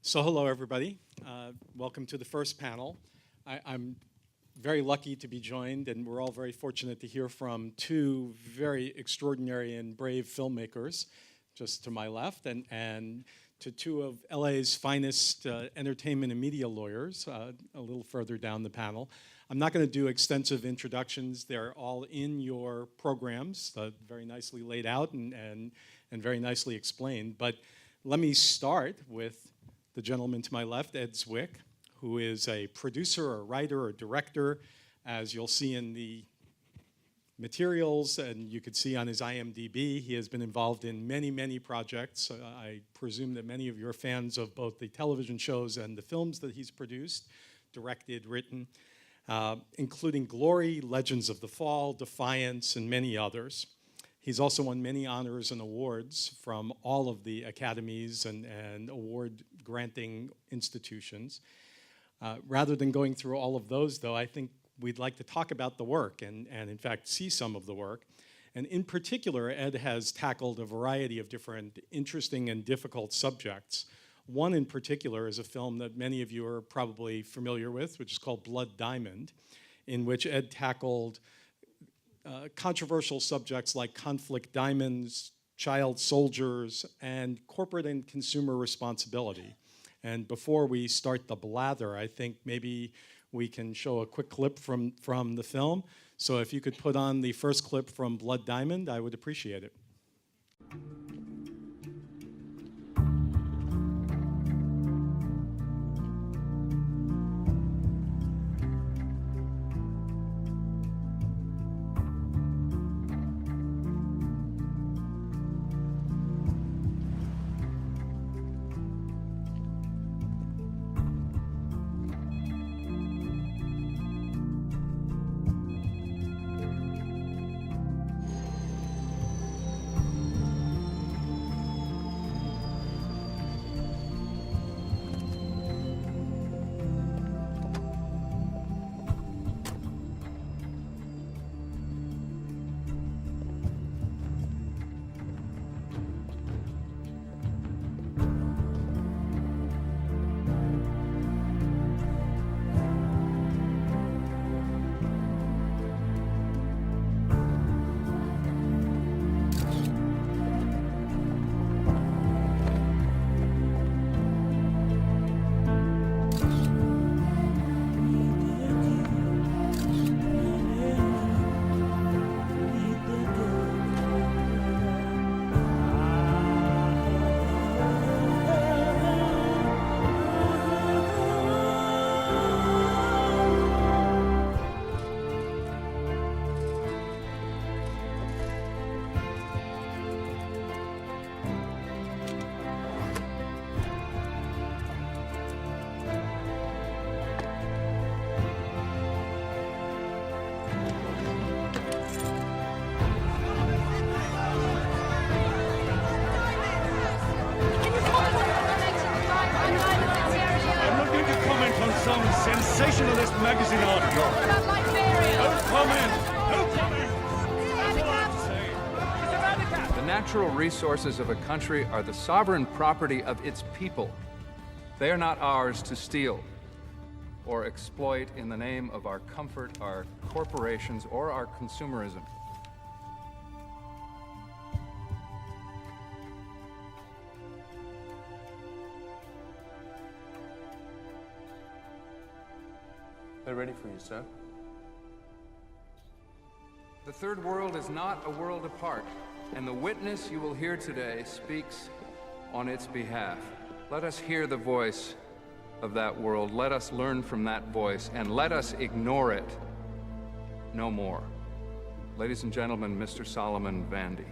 So hello, everybody. Welcome to the first panel. I'm very lucky to be joined, and we're all very fortunate to hear from two very extraordinary and brave filmmakers, just to my left, and to two of LA's finest entertainment and media lawyers, a little further down the panel. I'm not going to do extensive introductions. They're all in your programs, very nicely laid out and very nicely explained. But let me start with the gentleman to my left, Ed Zwick, who is a producer, a writer, or director, as you'll see in the materials, and you could see on his IMDb. He has been involved in many, many projects. I presume that many of you are fans of both the television shows and the films that he's produced, directed, written, including Glory, Legends of the Fall, Defiance, and many others. He's also won many honors and awards from all of the academies and award-granting institutions. Rather than going through all of those, though, I think we'd like to talk about the work and in fact, see some of the work. And in particular, Ed has tackled a variety of different interesting and difficult subjects. One in particular is a film that many of you are probably familiar with, which is called Blood Diamond, in which Ed tackled controversial subjects like conflict diamonds, child soldiers, and corporate and consumer responsibility. And before we start the blather, I think maybe we can show a quick clip from the film. So if you could put on the first clip from Blood Diamond, I would appreciate it. Sensationalist magazine article. No comment. No comment. That's all I have to say. The natural resources of a country are the sovereign property of its people. They are not ours to steal or exploit in the name of our comfort, our corporations, or our consumerism. They're ready for you, sir. The third world is not a world apart, and the witness you will hear today speaks on its behalf. Let us hear the voice of that world. Let us learn from that voice, and let us ignore it no more. Ladies and gentlemen, Mr. Solomon Vandy.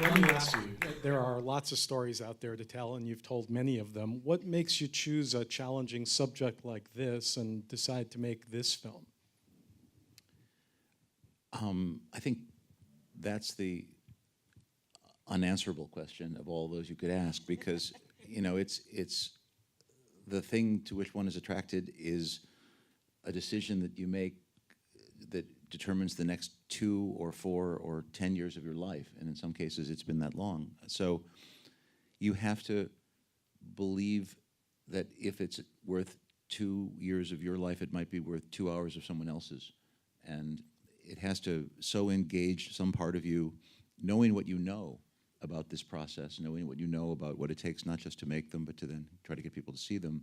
let me ask you, there are lots of stories out there to tell, and you've told many of them. What makes you choose a challenging subject like this and decide to make this film? I think that's the unanswerable question of all those you could ask, because it's the thing to which one is attracted is a decision that you make that determines the next 2 or 4 or 10 years of your life, and in some cases it's been that long. So you have to believe that if it's worth 2 years of your life, it might be worth 2 hours of someone else's, and it has to so engage some part of you, knowing what you know about this process, knowing what you know about what it takes not just to make them, but to then try to get people to see them.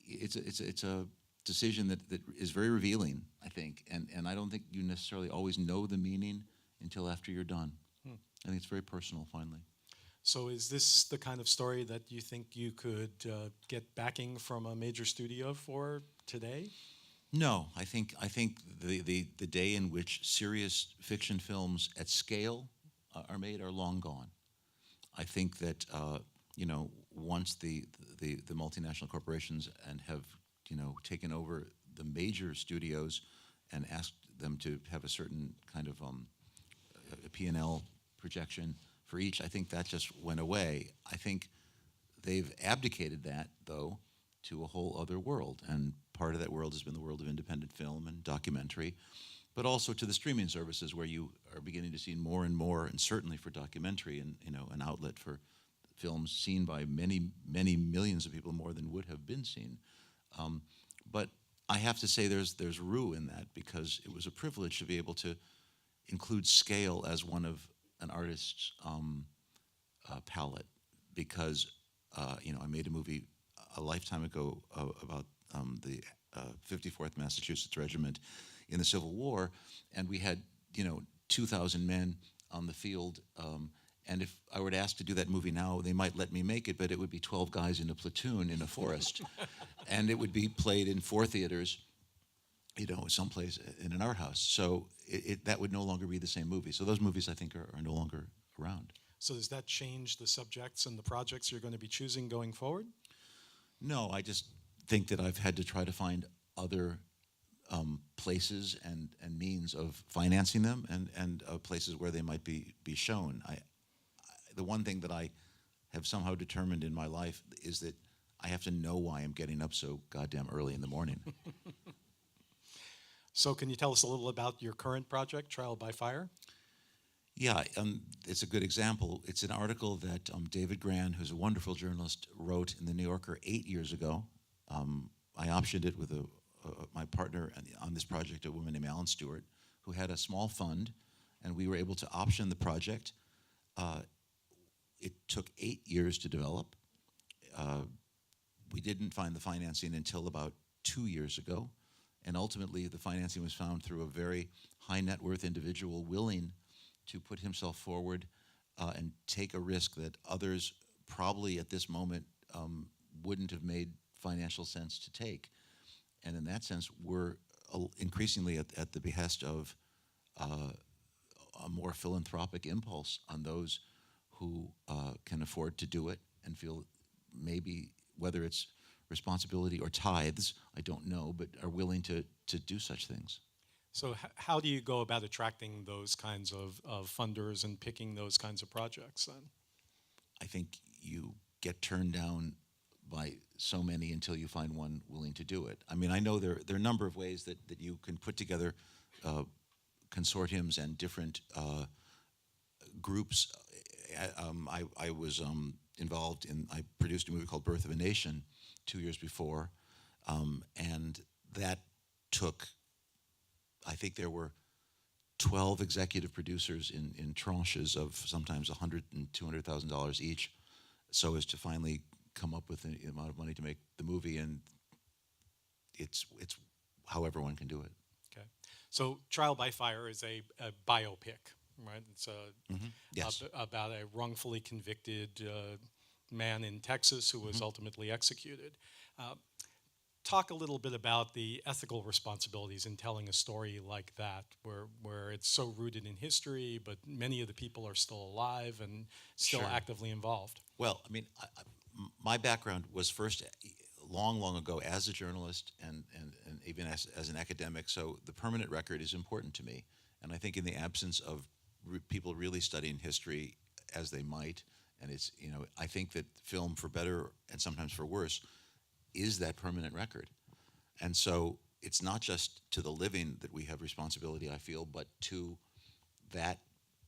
It's a decision that is very revealing, I think, and I don't think you necessarily always know the meaning until after you're done. I think it's very personal, finally. So is this the kind of story that you think you could get backing from a major studio for today? No, I think the day in which serious fiction films at scale are made are long gone. I think that once the multinational corporations and have taken over the major studios and asked them to have a certain kind of a P&L projection for each, I think that just went away. I think they've abdicated that, though, to a whole other world, and part of that world has been the world of independent film and documentary, but also to the streaming services, where you are beginning to see more and more, and certainly for documentary, and an outlet for films seen by many, many millions of people, more than would have been seen. But I have to say there's rue in that, because it was a privilege to be able to include scale as one of an artist's palette, because I made a movie a lifetime ago about the 54th Massachusetts Regiment in the Civil War, and we had 2,000 men on the field, and if I were to ask to do that movie now, they might let me make it, but it would be 12 guys in a platoon in a forest, and it would be played in 4 theaters, someplace in an art house. So that would no longer be the same movie. So those movies, I think, are no longer around. So does that change the subjects and the projects you're going to be choosing going forward? No, I just think that I've had to try to find other places and means of financing them, and places where they might be shown. The one thing that I have somehow determined in my life is that I have to know why I'm getting up so goddamn early in the morning. So can you tell us a little about your current project, Trial by Fire? Yeah, it's a good example. It's an article that David Gran, who's a wonderful journalist, wrote in the New Yorker 8 years ago. I optioned it with my partner on this project, a woman named Alan Stewart, who had a small fund, and we were able to option the project. It took 8 years to develop. We didn't find the financing until about 2 years ago, and ultimately the financing was found through a very high net worth individual willing to put himself forward and take a risk that others probably at this moment wouldn't have made financial sense to take. And in that sense, we're increasingly at the behest of a more philanthropic impulse on those who can afford to do it and feel maybe, whether it's responsibility or tithes, I don't know, but are willing to do such things. So how do you go about attracting those kinds of funders and picking those kinds of projects then? I think you get turned down by so many until you find one willing to do it. I mean, I know there are a number of ways that you can put together consortiums and different groups. I was involved I produced a movie called Birth of a Nation 2 years before, and that took, I think there were 12 executive producers in tranches of sometimes $100,000 and $200,000 each, so as to finally come up with the amount of money to make the movie, and it's however one can do it. Okay. So Trial by Fire is a biopic, right? It's Yes. about a wrongfully convicted man in Texas who was ultimately executed. talk a little bit about the ethical responsibilities in telling a story like that, where it's so rooted in history, but many of the people are still alive and still Sure. actively involved? Well, I mean, my background was first long, long ago as a journalist and even as an academic, so the permanent record is important to me. And I think in the absence of people really studying history as they might, and it's, I think that film, for better and sometimes for worse, is that permanent record. And so it's not just to the living that we have responsibility, I feel, but to that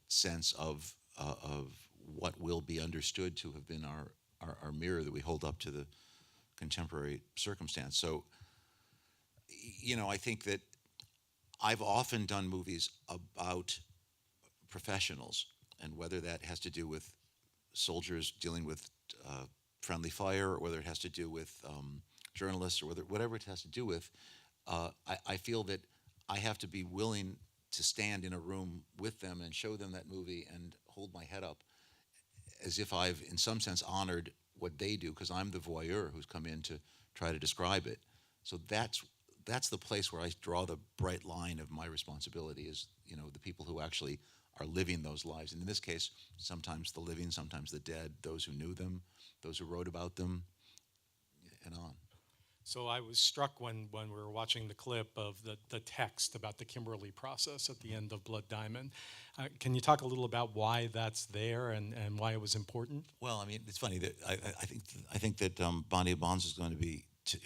sense of what will be understood to have been our mirror that we hold up to the contemporary circumstance. So, I think that I've often done movies about professionals, and whether that has to do with soldiers dealing with friendly fire, or whether it has to do with journalists, or whatever it has to do with, I feel that I have to be willing to stand in a room with them and show them that movie and hold my head up as if I've, in some sense, honored what they do, because I'm the voyeur who's come in to try to describe it. So that's the place where I draw the bright line of my responsibility is, the people who actually are living those lives. And in this case, sometimes the living, sometimes the dead, those who knew them, those who wrote about them, and on. So I was struck when we were watching the clip of the text about the Kimberley process at the end of Blood Diamond. Can you talk a little about why that's there and why it was important? Well, I mean, it's funny that I think that Bonnie Bonds is going to be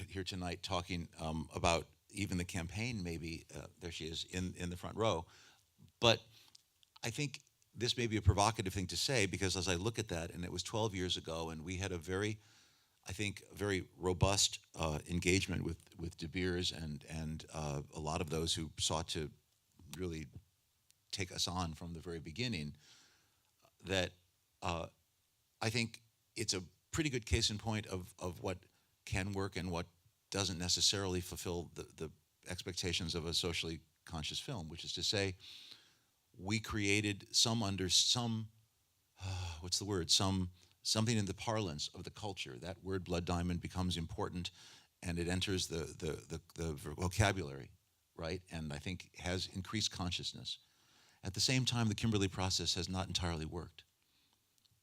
here tonight talking about even the campaign. Maybe there she is in the front row, but I think this may be a provocative thing to say, because as I look at that, and it was 12 years ago, and we had a very robust engagement with De Beers and a lot of those who sought to really take us on from the very beginning, that I think it's a pretty good case in point of what can work and what doesn't necessarily fulfill the expectations of a socially conscious film, which is to say, we created something in the parlance of the culture. That word Blood Diamond becomes important, and it enters the vocabulary, right? And I think has increased consciousness. At the same time, the Kimberley process has not entirely worked.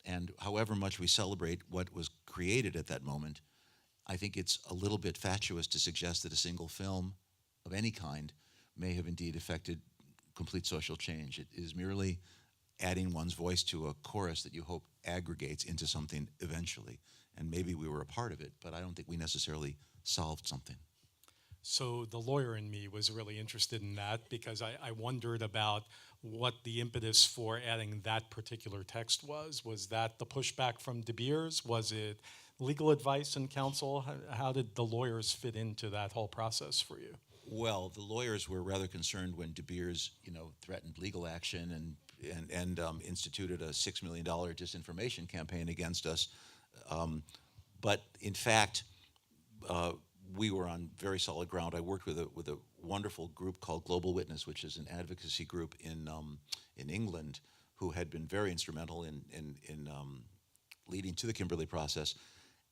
And however much we celebrate what was created at that moment, I think it's a little bit fatuous to suggest that a single film of any kind may have indeed affected complete social change. It is merely adding one's voice to a chorus that you hope aggregates into something eventually. And maybe we were a part of it, but I don't think we necessarily solved something. So the lawyer in me was really interested in that, because I wondered about what the impetus for adding that particular text was. Was that the pushback from De Beers? Was it legal advice and counsel? How did the lawyers fit into that whole process for you? Well, the lawyers were rather concerned when De Beers, threatened legal action and instituted a $6 million disinformation campaign against us. But in fact, we were on very solid ground. I worked with a wonderful group called Global Witness, which is an advocacy group in England, who had been very instrumental in leading to the Kimberley process,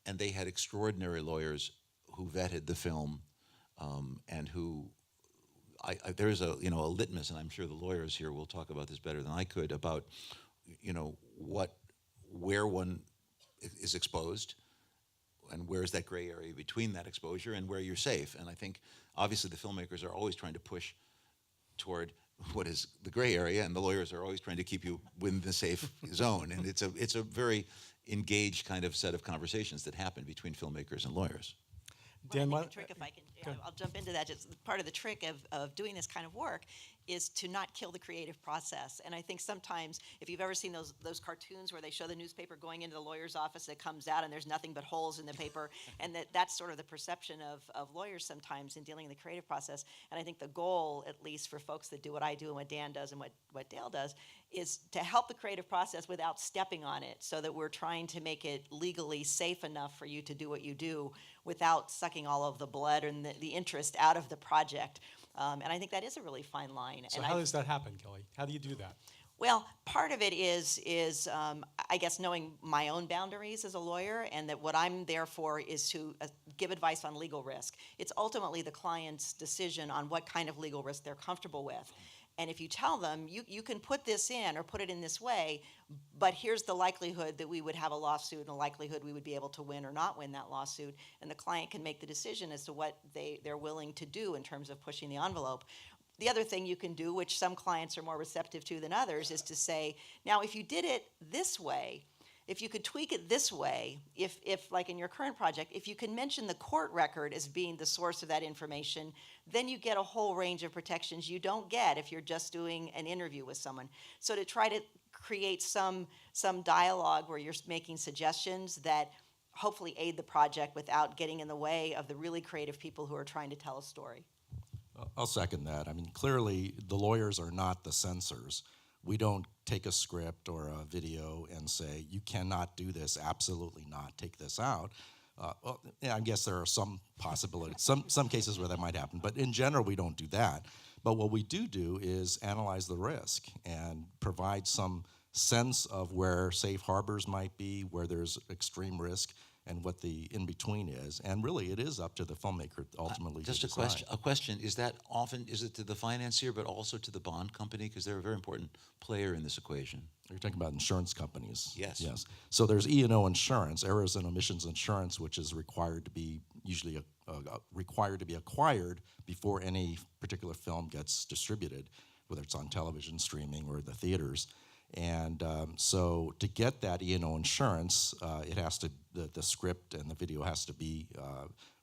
and they had extraordinary lawyers who vetted the film, and who there's a litmus, and I'm sure the lawyers here will talk about this better than I could, about where one is exposed, and where's that gray area between that exposure and where you're safe. And I think obviously the filmmakers are always trying to push toward what is the gray area, and the lawyers are always trying to keep you within the safe zone. And it's a very engaged kind of set of conversations that happen between filmmakers and lawyers. Dan, Well, I think the trick, if I can, I'll jump into that. Just part of the trick of doing this kind of work is to not kill the creative process. And I think sometimes, if you've ever seen those cartoons where they show the newspaper going into the lawyer's office, it comes out and there's nothing but holes in the paper, and that's sort of the perception of lawyers sometimes in dealing in the creative process. And I think the goal, at least for folks that do what I do and what Dan does and what Dale does, is to help the creative process without stepping on it, so that we're trying to make it legally safe enough for you to do what you do without sucking all of the blood and the interest out of the project. And I think that is a really fine line. So and how does that happen, Kelly? How do you do that? Well, part of it is I guess, knowing my own boundaries as a lawyer, and that what I'm there for is to give advice on legal risk. It's ultimately the client's decision on what kind of legal risk they're comfortable with. And if you tell them, you can put this in or put it in this way, but here's the likelihood that we would have a lawsuit and the likelihood we would be able to win or not win that lawsuit, and the client can make the decision as to what they're willing to do in terms of pushing the envelope. The other thing you can do, which some clients are more receptive to than others, is to say, now if you did it this way, if you could tweak it this way, if like in your current project, if you can mention the court record as being the source of that information, then you get a whole range of protections you don't get if you're just doing an interview with someone. So to try to create some dialogue where you're making suggestions that hopefully aid the project without getting in the way of the really creative people who are trying to tell a story. I'll second that. I mean, clearly the lawyers are not the censors. We don't take a script or a video and say, you cannot do this, absolutely not, take this out. Well, yeah, I guess there are some possibilities, some cases where that might happen, but in general, we don't do that. But what we do is analyze the risk and provide some sense of where safe harbors might be, where there's extreme risk, and what the in-between is. And really, it is up to the filmmaker ultimately to decide. A question, is it to the financier, but also to the bond company? Because they're a very important player in this equation. You're talking about insurance companies. Yes. Yes. So there's E&O insurance, errors and omissions insurance, which is required to be usually required to be acquired before any particular film gets distributed, whether it's on television, streaming, or the theaters. And so to get that E&O insurance, it has to the script and the video has to be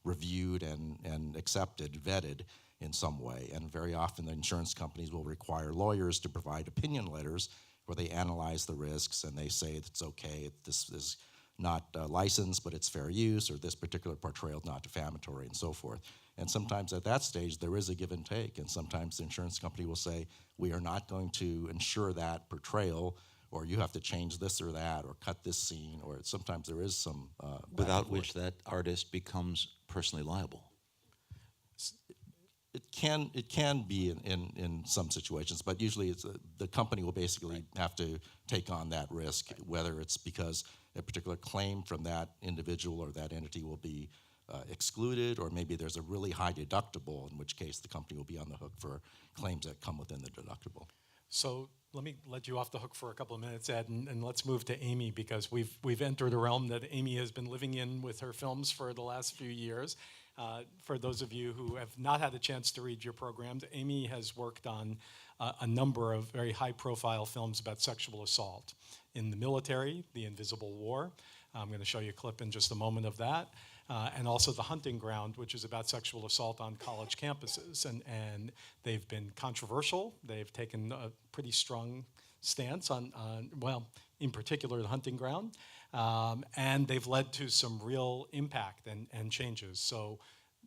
reviewed and accepted, vetted in some way. And very often the insurance companies will require lawyers to provide opinion letters where they analyze the risks and they say it's okay, this is not licensed, but it's fair use, or this particular portrayal is not defamatory, and so forth. And sometimes at that stage, there is a give and take, and sometimes the insurance company will say, we are not going to insure that portrayal, or you have to change this or that, or cut this scene, or sometimes there is some Without which that artist becomes personally liable. It can be in some situations, but usually it's the company will basically have to take on that risk, whether it's because a particular claim from that individual or that entity will be excluded, or maybe there's a really high deductible, in which case the company will be on the hook for claims that come within the deductible. So let me let you off the hook for a couple of minutes, Ed, and let's move to Amy, because we've entered a realm that Amy has been living in with her films for the last few years. For those of you who have not had a chance to read your programs, Amy has worked on a number of very high-profile films about sexual assault in the military, The Invisible War. I'm going to show you a clip in just a moment of that. And also The Hunting Ground, which is about sexual assault on college campuses. And they've been controversial. They've taken a pretty strong stance on well, in particular, The Hunting Ground. And they've led to some real impact and changes. So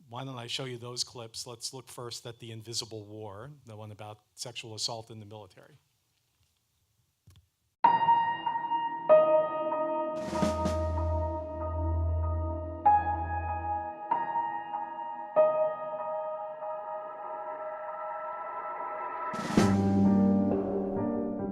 why don't I show you those clips? Let's look first at The Invisible War, the one about sexual assault in the military.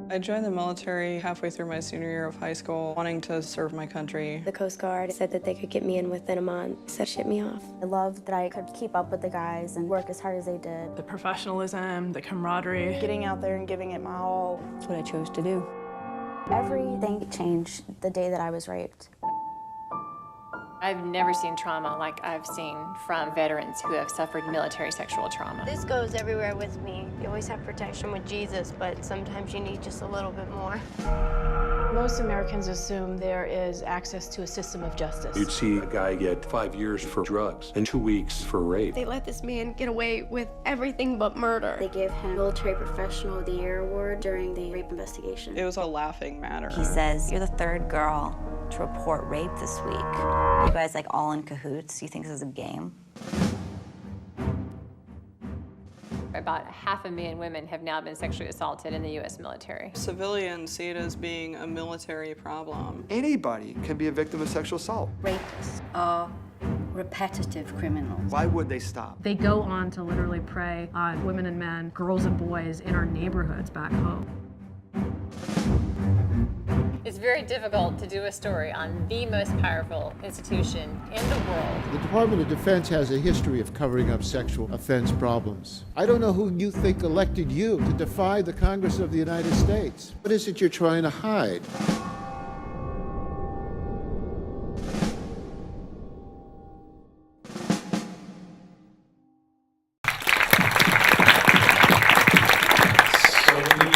I joined the military halfway through my senior year of high school, wanting to serve my country. The Coast Guard said that they could get me in within a month, so it shipped me off. I loved that I could keep up with the guys and work as hard as they did. The professionalism, the camaraderie. Getting out there and giving it my all. That's what I chose to do. Everything changed the day that I was raped. I've never seen trauma like I've seen from veterans who have suffered military sexual trauma. This goes everywhere with me. You always have protection with Jesus, but sometimes you need just a little bit more. Most Americans assume there is access to a system of justice. You'd see a guy get 5 years for drugs and 2 weeks for rape. They let this man get away with everything but murder. They gave him Military Professional of the Year award during the rape investigation. It was a laughing matter. He says, you're the third girl to report rape this week. You guys like all in cahoots? You think this is a game? About 500,000 women have now been sexually assaulted in the U.S. military. Civilians see it as being a military problem. Anybody can be a victim of sexual assault. Rapists are repetitive criminals. Why would they stop? They go on to literally prey on women and men, girls and boys in our neighborhoods back home. It's very difficult to do a story on the most powerful institution in the world. The Department of Defense has a history of covering up sexual offense problems. I don't know who you think elected you to defy the Congress of the United States. What is it you're trying to hide?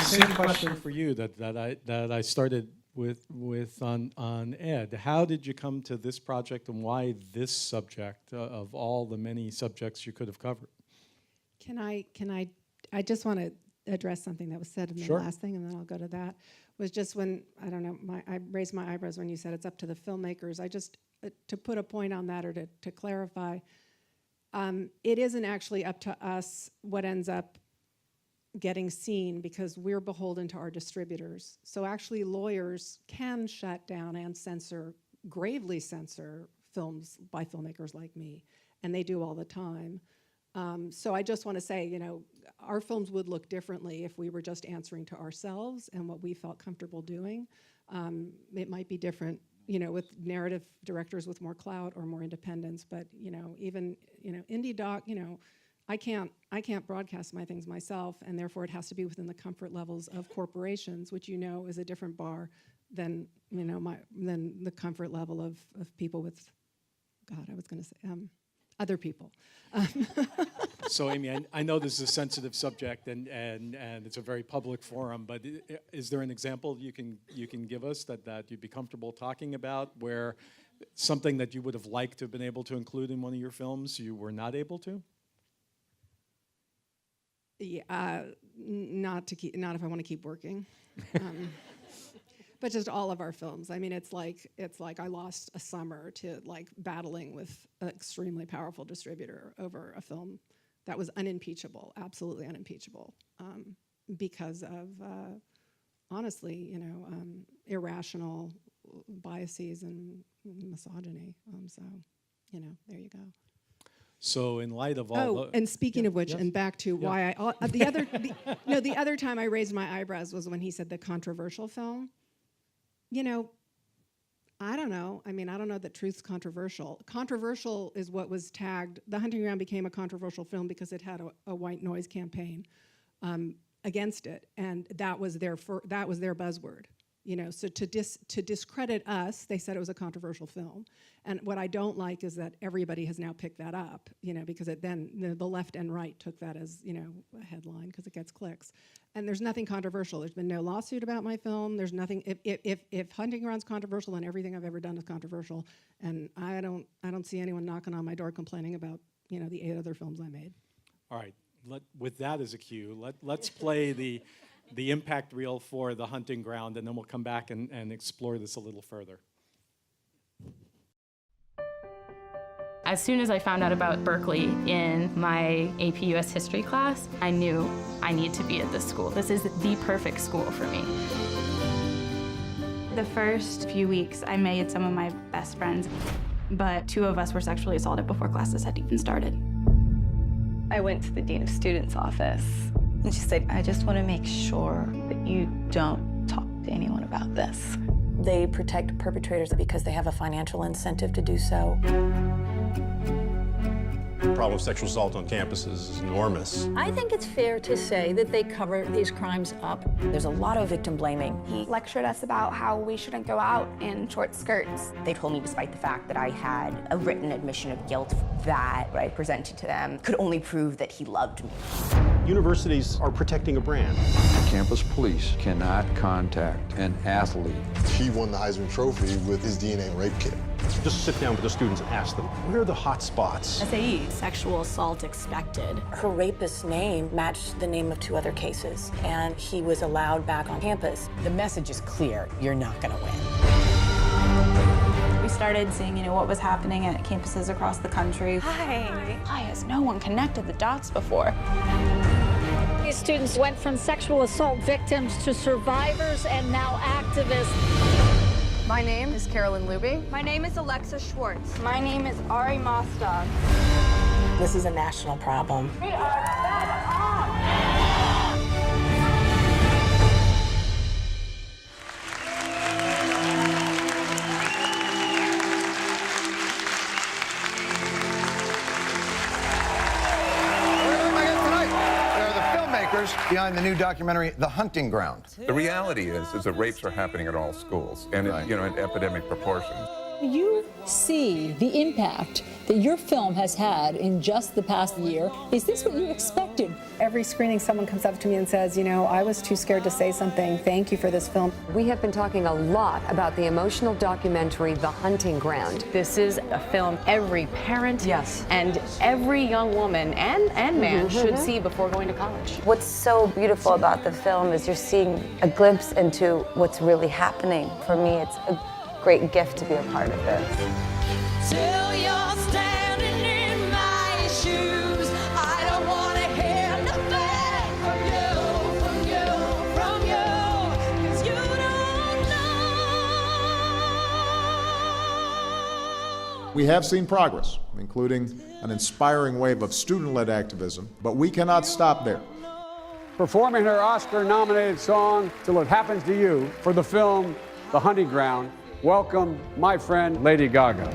Same question for you that I started with on Ed. How did you come to this project, and why this subject of all the many subjects you could have covered? I just want to address something that was said in the Sure. last thing, and then I'll go to that. Was just when, I don't know, I raised my eyebrows when you said it's up to the filmmakers. I just, to put a point on that, or to clarify, it isn't actually up to us what ends up getting seen, because we're beholden to our distributors. So actually lawyers can shut down and gravely censor films by filmmakers like me, and they do all the time. So I just want to say, our films would look differently if we were just answering to ourselves and what we felt comfortable doing. It might be different, with narrative directors with more clout or more independence, but even indie doc, I can't broadcast my things myself, and therefore it has to be within the comfort levels of corporations, which is a different bar than than the comfort level of people with, other people. So Amy, I know this is a sensitive subject and it's a very public forum, but is there an example you can give us that you'd be comfortable talking about, where something that you would have liked to have been able to include in one of your films you were not able to? Yeah, not if I want to keep working. But just all of our films. I mean, it's like I lost a summer to battling with an extremely powerful distributor over a film that was unimpeachable, absolutely unimpeachable, because of honestly, irrational biases and misogyny. So, there you go. So in light of all and speaking of which, yes. and back to why the other time I raised my eyebrows was when he said the controversial film. I don't know. I mean, I don't know that truth's controversial. Controversial is what was tagged. The Hunting Ground became a controversial film because it had a white noise campaign against it, and that was their buzzword. So to discredit us, they said it was a controversial film. And what I don't like is that everybody has now picked that up, because then the left and right took that as, a headline because it gets clicks. And there's nothing controversial. There's been no lawsuit about my film. There's nothing. If Hunting Ground's controversial, then everything I've ever done is controversial. And I don't see anyone knocking on my door complaining about, the 8 other films I made. All right. With that as a cue, let's play the impact reel for The Hunting Ground, and then we'll come back and explore this a little further. As soon as I found out about Berkeley in my AP US history class, I knew I need to be at this school. This is the perfect school for me. The first few weeks, I made some of my best friends, but 2 of us were sexually assaulted before classes had even started. I went to the Dean of Students' office, and she said, I just want to make sure that you don't talk to anyone about this. They protect perpetrators because they have a financial incentive to do so. The problem of sexual assault on campuses is enormous. I think it's fair to say that they cover these crimes up. There's a lot of victim blaming. He lectured us about how we shouldn't go out in short skirts. They told me, despite the fact that I had a written admission of guilt, that what I presented to them could only prove that he loved me. Universities are protecting a brand. Campus police cannot contact an athlete. He won the Heisman Trophy with his DNA rape kit. Just sit down with the students and ask them, where are the hot spots? SAE, sexual assault expected. Her rapist's name matched the name of 2 other cases, and he was allowed back on campus. The message is clear. You're not going to win. We started seeing, what was happening at campuses across the country. Why has no one connected the dots before? These students went from sexual assault victims to survivors and now activists. My name is Carolyn Luby. My name is Alexa Schwartz. My name is Ari Mostov. This is a national problem. We are fed up! who's behind the new documentary, The Hunting Ground. The reality is that rapes are happening at all schools, and in epidemic proportions. You see the impact that your film has had in just the past year. Is this what you expected? Every screening, someone comes up to me and says, you know, I was too scared to say something. Thank you for this film. We have been talking a lot about the emotional documentary, The Hunting Ground. This is a film every parent and every young woman and man should see before going to college. What's so beautiful about the film is you're seeing a glimpse into what's really happening. For me, it's a great gift to be a part of this. Till you're standing in my shoes, I don't want to hear nothing from you, 'cause you don't know. We have seen progress, including an inspiring wave of student-led activism, but we cannot stop there. Performing her Oscar-nominated song, Till It Happens to You, for the film The Hunting Ground, welcome my friend Lady Gaga.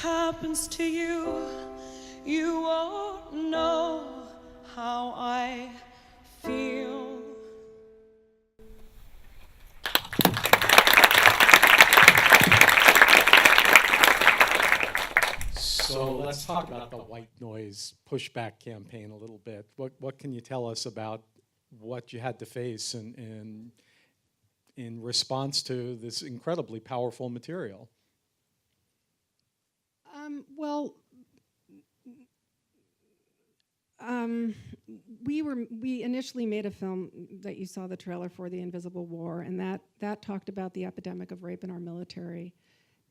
Happens to you, you won't know how I feel. So let's talk about the white noise pushback campaign a little bit. What can you tell us about what you had to face in response to this incredibly powerful material? We initially made a film that you saw the trailer for, The Invisible War, and that talked about the epidemic of rape in our military.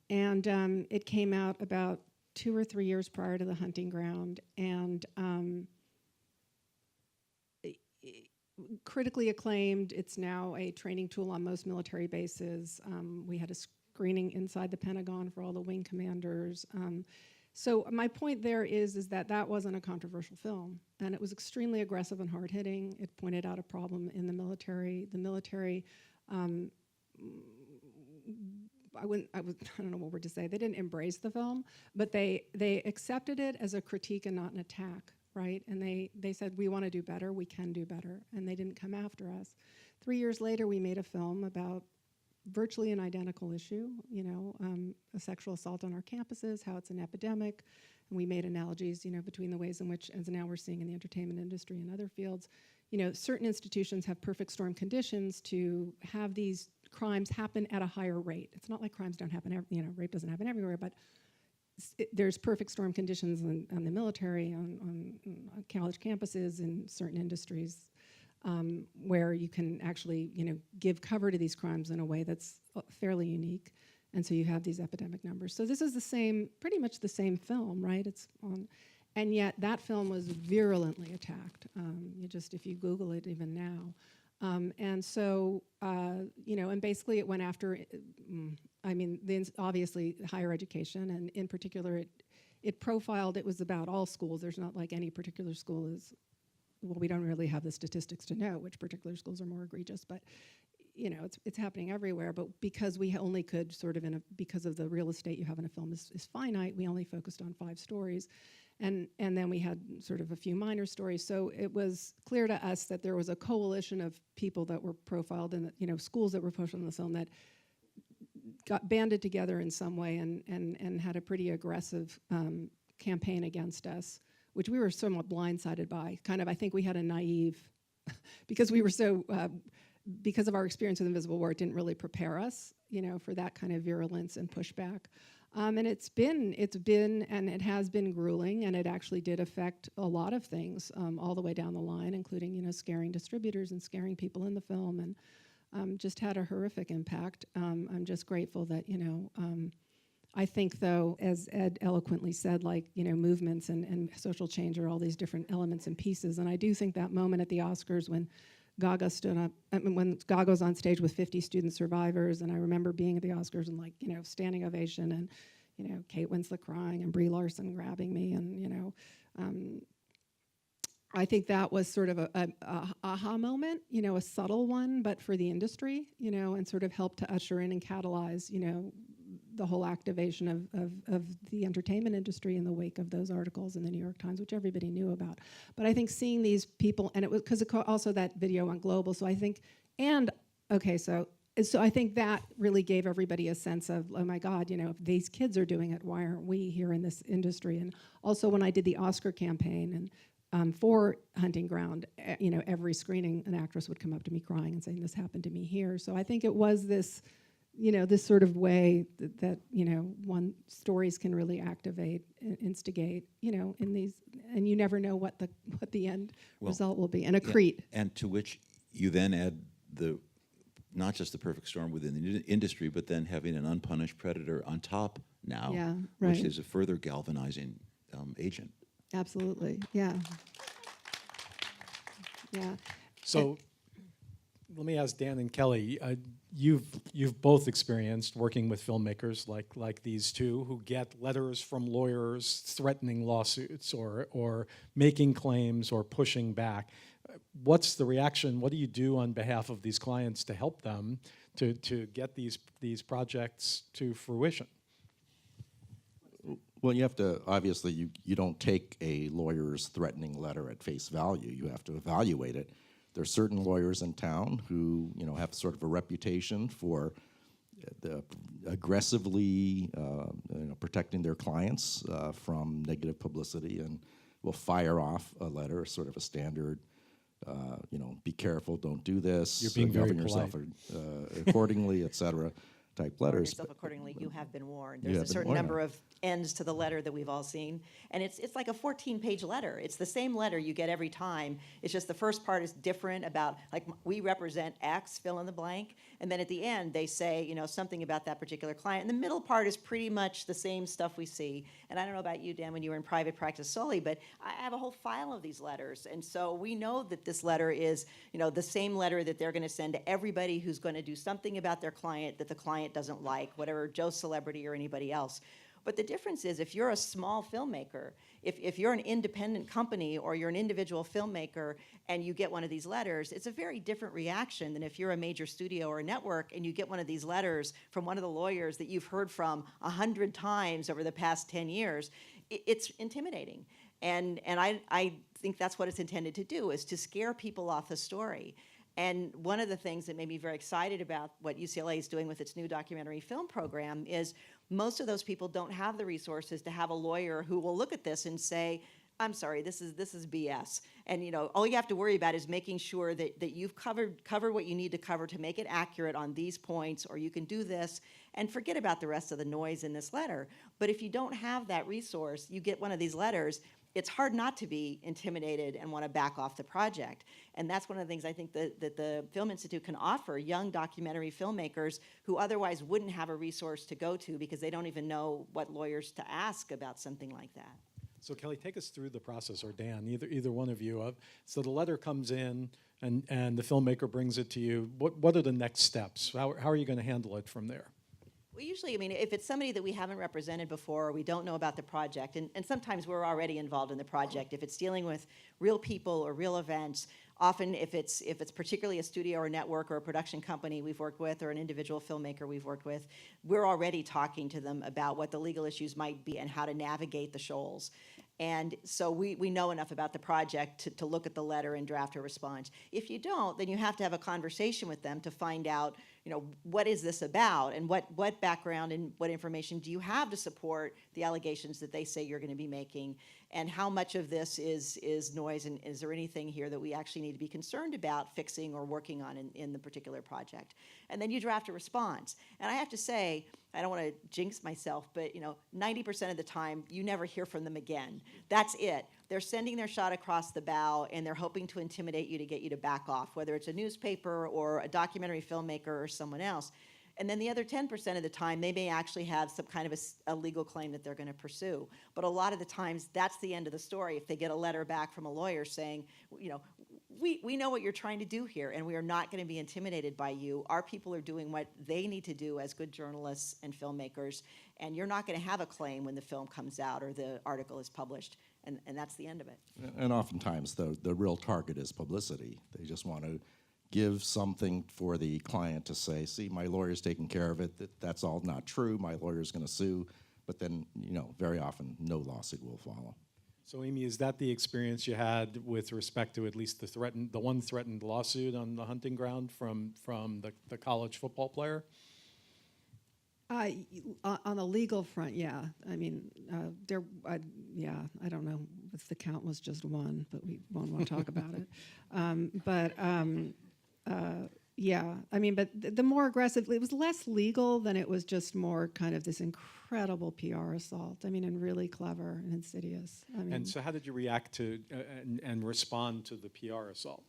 And it came out about 2 or 3 years prior to The Hunting Ground, and critically acclaimed. It's now a training tool on most military bases. We had a screening inside the Pentagon for all the wing commanders. So my point there is that wasn't a controversial film, and it was extremely aggressive and hard-hitting. It pointed out a problem in the military. The military, I don't know what word to say. They didn't embrace the film, but they accepted it as a critique and not an attack, right? And they said, we want to do better, we can do better, and they didn't come after us. 3 years later, we made a film about virtually an identical issue, a sexual assault on our campuses, how it's an epidemic. And we made analogies, between the ways in which, as now we're seeing in the entertainment industry and other fields, certain institutions have perfect storm conditions to have these crimes happen at a higher rate. It's not like crimes don't happen, rape doesn't happen everywhere, but there's perfect storm conditions on the military, on college campuses, in certain industries, where you can actually, give cover to these crimes in a way that's fairly unique, and so you have these epidemic numbers. So this is pretty much the same film, right? It's on, and yet that film was virulently attacked. If you Google it, even now, and so and basically it went after, obviously higher education, and in particular, it profiled. It was about all schools. There's not like any particular school is. Well, we don't really have the statistics to know which particular schools are more egregious, but it's happening everywhere. But because we only could because of the real estate you have in a film is finite, we only focused on 5 stories, and then we had sort of a few minor stories. So it was clear to us that there was a coalition of people that were profiled, and schools that were profiled in the film that got banded together in some way and had a pretty aggressive campaign against us, which we were somewhat blindsided by. I think we had a naive, because we were so, because of our experience with Invisible War, it didn't really prepare us, for that kind of virulence and pushback. And it has been grueling, and it actually did affect a lot of things all the way down the line, including, scaring distributors and scaring people in the film, and just had a horrific impact. I'm just grateful that, I think, though, as Ed eloquently said, like, movements and social change are all these different elements and pieces. And I do think that moment at the Oscars when Gaga stood up, when Gaga was on stage with 50 student survivors, and I remember being at the Oscars and, like, standing ovation, and, Kate Winslet crying and Brie Larson grabbing me, and, I think that was sort of a aha moment, a subtle one, but for the industry, and sort of helped to usher in and catalyze, the whole activation of the entertainment industry in the wake of those articles in the New York Times, which everybody knew about. But I think seeing these people, and it was because also that video went global, so I think, so I think that really gave everybody a sense of, oh my God, if these kids are doing it, why aren't we here in this industry? And also when I did the Oscar campaign and for Hunting Ground, every screening, an actress would come up to me crying and saying, this happened to me here. So I think it was this, this sort of way that one stories can really activate and instigate, in these, and you never know what the end result will be. And accrete. And to which you then add not just the perfect storm within the industry, but then having an unpunished predator on top now, which is a further galvanizing agent. Absolutely, yeah. So let me ask Dan and Kelli, you've both experienced working with filmmakers like these two who get letters from lawyers threatening lawsuits or making claims or pushing back. What's the reaction? What do you do on behalf of these clients to help them to get these projects to fruition? Well, you have to, obviously, you don't take a lawyer's threatening letter at face value. You have to evaluate it. There are certain lawyers in town who, have sort of a reputation for aggressively, protecting their clients from negative publicity, and will fire off a letter, sort of a standard, be careful, don't do this. You're being very govern polite. yourself accordingly, et cetera. Type letters. Yourself accordingly, you have been warned. There's a certain number of ends to the letter that we've all seen, and it's like a 14-page letter. It's the same letter you get every time. It's just the first part is different about, like, we represent X, fill in the blank, and then at the end they say, something about that particular client. And the middle part is pretty much the same stuff we see. And I don't know about you, Dan, when you were in private practice solely, but I have a whole file of these letters, and so we know that this letter is, the same letter that they're going to send to everybody who's going to do something about their client that the client doesn't like, whatever Joe Celebrity or anybody else. But the difference is, if you're a small filmmaker, if you're an independent company or you're an individual filmmaker and you get one of these letters, it's a very different reaction than if you're a major studio or a network and you get one of these letters from one of the lawyers that you've heard from 100 times over the past 10 years. It's intimidating. And I think that's what it's intended to do, is to scare people off the story. And one of the things that made me very excited about what UCLA is doing with its new documentary film program is most of those people don't have the resources to have a lawyer who will look at this and say, I'm sorry, this is BS. And all you have to worry about is making sure that you've covered what you need to cover to make it accurate on these points, or you can do this, and forget about the rest of the noise in this letter. But if you don't have that resource, you get one of these letters, it's hard not to be intimidated and want to back off the project. And that's one of the things I think that the Film Institute can offer young documentary filmmakers who otherwise wouldn't have a resource to go to because they don't even know what lawyers to ask about something like that. So Kelli, take us through the process, or Dan, either one of you. So the letter comes in and the filmmaker brings it to you. What are the next steps? How are you going to handle it from there? Well, usually, if it's somebody that we haven't represented before, or we don't know about the project, and sometimes we're already involved in the project. If it's dealing with real people or real events, often if it's particularly a studio or network or a production company we've worked with, or an individual filmmaker we've worked with, we're already talking to them about what the legal issues might be and how to navigate the shoals. And so we know enough about the project to look at the letter and draft a response. If you don't, then you have to have a conversation with them to find out, what is this about, and what background and what information do you have to support the allegations that they say you're going to be making, and how much of this is noise, and is there anything here that we actually need to be concerned about fixing or working on in the particular project. And then you draft a response. And I have to say, I don't want to jinx myself, but 90% of the time, you never hear from them again. That's it. They're sending their shot across the bow, and they're hoping to intimidate you to get you to back off, whether it's a newspaper or a documentary filmmaker or someone else. And then the other 10% of the time, they may actually have some kind of a legal claim that they're going to pursue. But a lot of the times, that's the end of the story. If they get a letter back from a lawyer saying, you know, we know what you're trying to do here, and we are not going to be intimidated by you. Our people are doing what they need to do as good journalists and filmmakers, and you're not going to have a claim when the film comes out or the article is published, and that's the end of it. And oftentimes, the real target is publicity. They just want to give something for the client to say, see, my lawyer's taking care of it. That's all not true. My lawyer's going to sue. But then, you know, very often no lawsuit will follow. So, Amy, is that the experience you had with respect to at least the one threatened lawsuit on the hunting ground from the college football player? On the legal front, yeah. I mean, yeah, I don't know if the count was just one, but we won't want to talk about it. Yeah, I mean, but the more aggressive, it was less legal than it was just more kind of this incredible PR assault. I mean, and really clever and insidious. I mean, And so how did you react to and respond to the PR assault?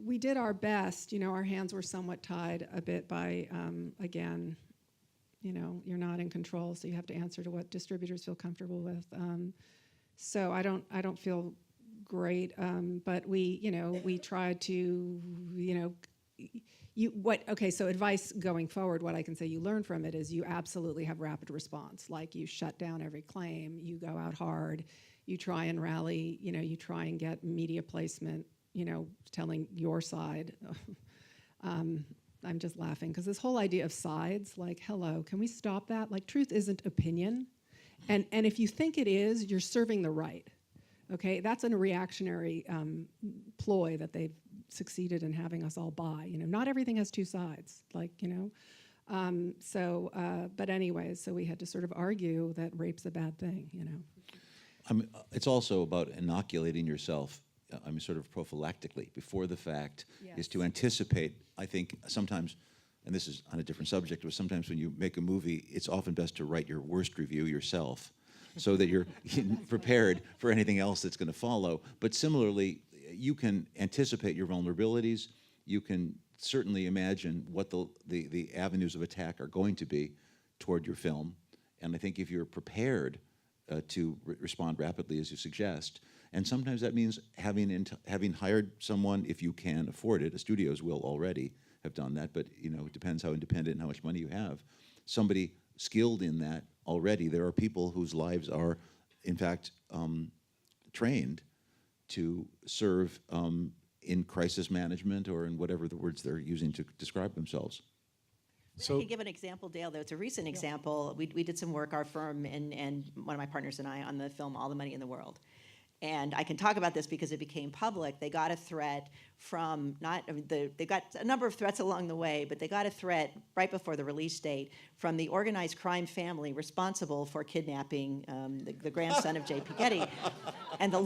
we did our best. You know, our hands were somewhat tied a bit by, again, you know, you're not in control, so you have to answer to what distributors feel comfortable with. So I don't feel great, but we tried to, so advice going forward, what I can say you learn from it is you absolutely have rapid response. Like you shut down every claim, you go out hard, you try and rally, you try and get media placement, telling your side. I'm just laughing because this whole idea of sides, like, hello, can we stop that? Like, truth isn't opinion. And if you think it is, you're serving the right. Okay, that's a reactionary ploy that they've succeeded in having us all buy. Not everything has two sides, like, but anyways, so we had to sort of argue that rape's a bad thing, It's also about inoculating yourself, sort of prophylactically, before the fact, is to anticipate. I think sometimes, and this is on a different subject, but sometimes when you make a movie, it's often best to write your worst review yourself, so that you're prepared for anything else that's going to follow. But similarly, you can anticipate your vulnerabilities. You can certainly imagine what the avenues of attack are going to be toward your film. And I think if you're prepared to respond rapidly, as you suggest, and sometimes that means having hired someone, if you can afford it. The studios will already have done that, but it depends how independent and how much money you have. Somebody skilled in that already. There are people whose lives are, in fact, trained to serve in crisis management or in whatever the words they're using to describe themselves. I can give an example, Dale, though. It's a recent example. We did some work, our firm and one of my partners and I, on the film All the Money in the World. And I can talk about this because it became public. They got a threat from, they got a number of threats along the way, but they got a threat right before the release date from the organized crime family responsible for kidnapping the grandson of J.P. Getty. And the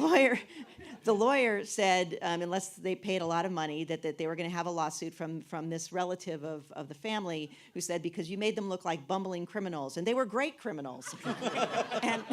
lawyer said, unless they paid a lot of money, that they were going to have a lawsuit from this relative of the family who said, because you made them look like bumbling criminals, and they were great criminals. And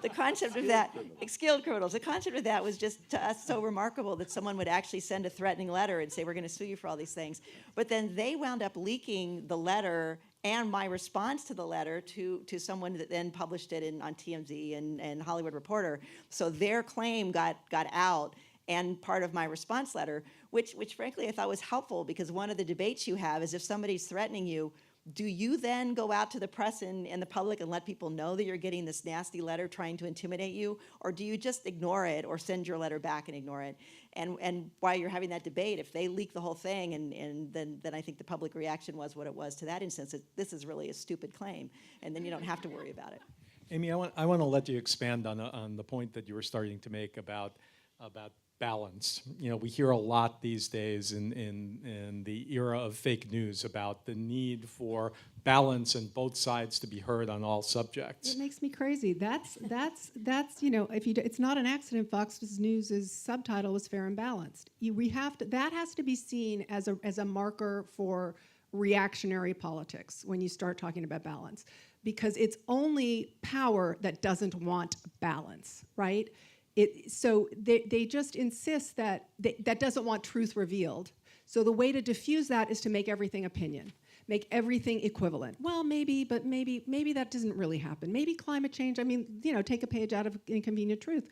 the concept of that, skilled criminals, the concept of that was just to us so remarkable that someone would actually send a threatening letter and say, we're going to sue you for all these things. But then they wound up leaking the letter and my response to the letter to someone that then published it on TMZ and Hollywood Reporter. So their claim got out, and part of my response letter, which frankly I thought was helpful, because one of the debates you have is if somebody's threatening you, do you then go out to the press and the public and let people know that you're getting this nasty letter trying to intimidate you? Or do you just ignore it or send your letter back and ignore it? And while you're having that debate, if they leak the whole thing, and then I think the public reaction was what it was to that instance, this is really a stupid claim, and then you don't have to worry about it. Amy, I want to let you expand on the point that you were starting to make about balance. We hear a lot these days in the era of fake news about the need for balance and both sides to be heard on all subjects. It makes me crazy. That's it's not an accident Fox News' subtitle was fair and balanced. That has to be seen as a marker for reactionary politics when you start talking about balance, because it's only power that doesn't want balance, right? So they just insist that that doesn't want truth revealed. So the way to diffuse that is to make everything opinion, make everything equivalent. Well, maybe, but maybe that doesn't really happen. Maybe climate change, I mean, take a page out of Inconvenient Truth.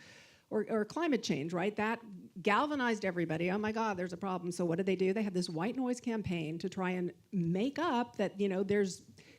Or climate change, right? That galvanized everybody. Oh my God, there's a problem. So what did they do? They had this white noise campaign to try and make up that,